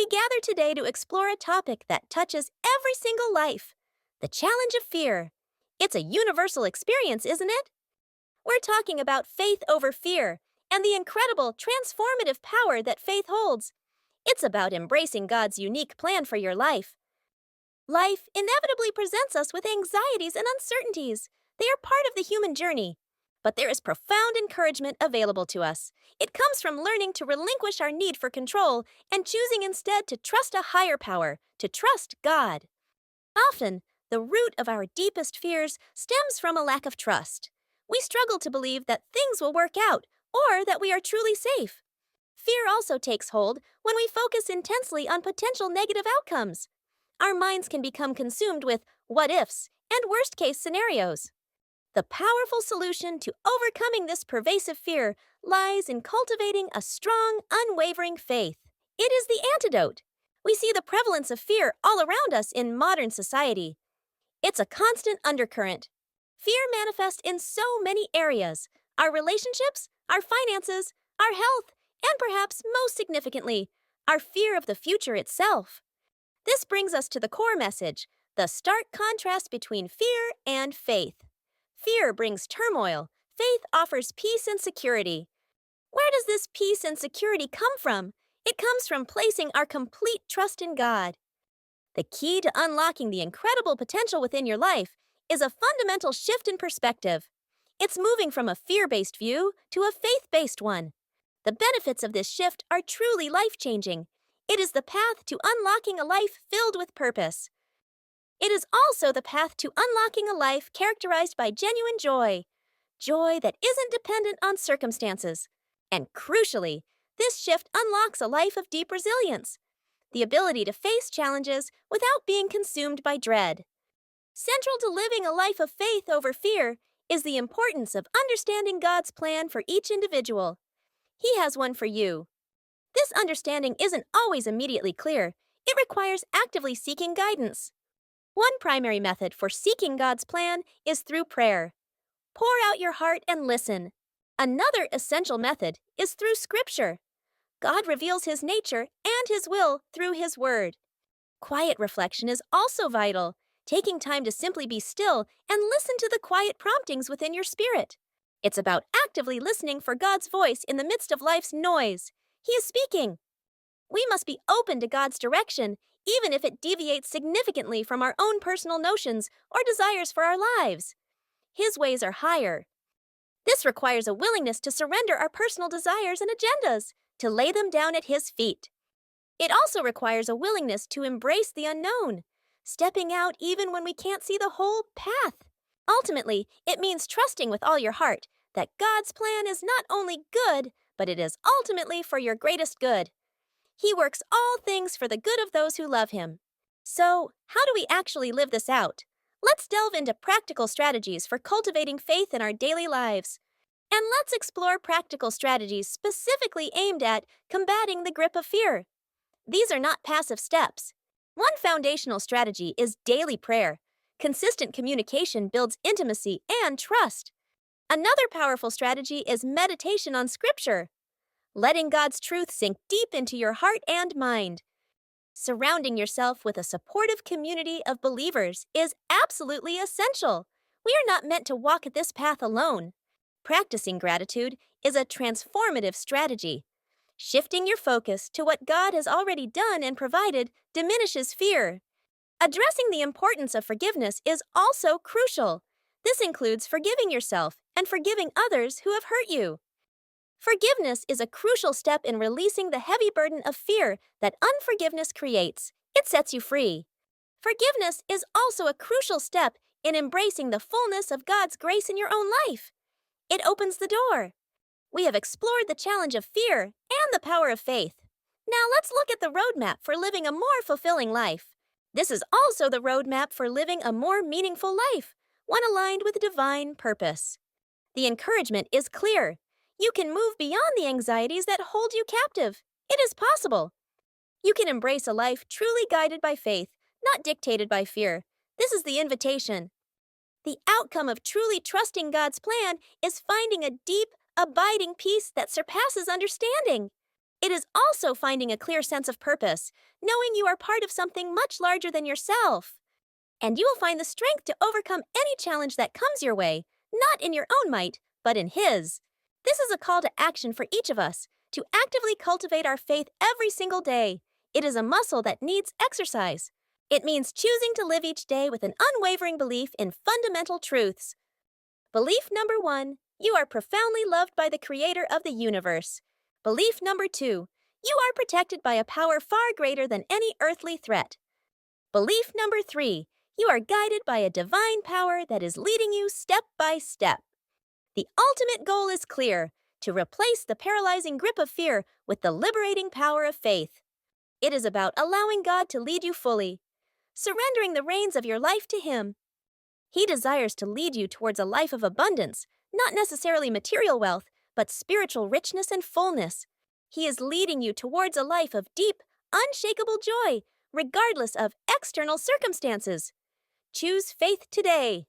We gather today to explore a topic that touches every single life: the challenge of fear. It's a universal experience, isn't it? We're talking about faith over fear and the incredible transformative power that faith holds. It's about embracing God's unique plan for your life. Life inevitably presents us with anxieties and uncertainties. They are part of the human journey. But there is profound encouragement available to us. It comes from learning to relinquish our need for control and choosing instead to trust a higher power, to trust God. Often, the root of our deepest fears stems from a lack of trust. We struggle to believe that things will work out or that we are truly safe. Fear also takes hold when we focus intensely on potential negative outcomes. Our minds can become consumed with what ifs and worst case scenarios. The powerful solution to overcoming this pervasive fear lies in cultivating a strong, unwavering faith. It is the antidote. We see the prevalence of fear all around us in modern society. It's a constant undercurrent. Fear manifests in so many areas: our relationships, our finances, our health, and perhaps most significantly, our fear of the future itself. This brings us to the core message: the stark contrast between fear and faith. Fear brings turmoil. Faith offers peace and security. Where does this peace and security come from? It comes from placing our complete trust in God. The key to unlocking the incredible potential within your life is a fundamental shift in perspective. It's moving from a fear-based view to a faith-based one. The benefits of this shift are truly life-changing. It is the path to unlocking a life filled with purpose. It is also the path to unlocking a life characterized by genuine joy. Joy that isn't dependent on circumstances. And crucially, this shift unlocks a life of deep resilience, the ability to face challenges without being consumed by dread. Central to living a life of faith over fear is the importance of understanding God's plan for each individual. He has one for you. This understanding isn't always immediately clear. It requires actively seeking guidance. One primary method for seeking God's plan is through prayer. Pour out your heart and listen. Another essential method is through Scripture. God reveals His nature and His will through His Word. Quiet reflection is also vital, taking time to simply be still and listen to the quiet promptings within your spirit. It's about actively listening for God's voice in the midst of life's noise. He is speaking. We must be open to God's direction, even if it deviates significantly from our own personal notions or desires for our lives. His ways are higher. This requires a willingness to surrender our personal desires and agendas, to lay them down at His feet. It also requires a willingness to embrace the unknown, stepping out even when we can't see the whole path. Ultimately, it means trusting with all your heart that God's plan is not only good, but it is ultimately for your greatest good. He works all things for the good of those who love Him. So, how do we actually live this out? Let's delve into practical strategies for cultivating faith in our daily lives. And let's explore practical strategies specifically aimed at combating the grip of fear. These are not passive steps. One foundational strategy is daily prayer. Consistent communication builds intimacy and trust. Another powerful strategy is meditation on Scripture, letting God's truth sink deep into your heart and mind. Surrounding yourself with a supportive community of believers is absolutely essential. We are not meant to walk this path alone. Practicing gratitude is a transformative strategy. Shifting your focus to what God has already done and provided diminishes fear. Addressing the importance of forgiveness is also crucial. This includes forgiving yourself and forgiving others who have hurt you. Forgiveness is a crucial step in releasing the heavy burden of fear that unforgiveness creates. It sets you free. Forgiveness is also a crucial step in embracing the fullness of God's grace in your own life. It opens the door. We have explored the challenge of fear and the power of faith. Now let's look at the roadmap for living a more fulfilling life. This is also the roadmap for living a more meaningful life, one aligned with divine purpose. The encouragement is clear. You can move beyond the anxieties that hold you captive. It is possible. You can embrace a life truly guided by faith, not dictated by fear. This is the invitation. The outcome of truly trusting God's plan is finding a deep, abiding peace that surpasses understanding. It is also finding a clear sense of purpose, knowing you are part of something much larger than yourself. And you will find the strength to overcome any challenge that comes your way, not in your own might, but in His. This is a call to action for each of us to actively cultivate our faith every single day. It is a muscle that needs exercise. It means choosing to live each day with an unwavering belief in fundamental truths. Belief number 1, you are profoundly loved by the Creator of the universe. Belief number 2, you are protected by a power far greater than any earthly threat. Belief number 3, you are guided by a divine power that is leading you step by step. The ultimate goal is clear: to replace the paralyzing grip of fear with the liberating power of faith. It is about allowing God to lead you fully, surrendering the reins of your life to Him. He desires to lead you towards a life of abundance, not necessarily material wealth, but spiritual richness and fullness. He is leading you towards a life of deep, unshakable joy, regardless of external circumstances. Choose faith today.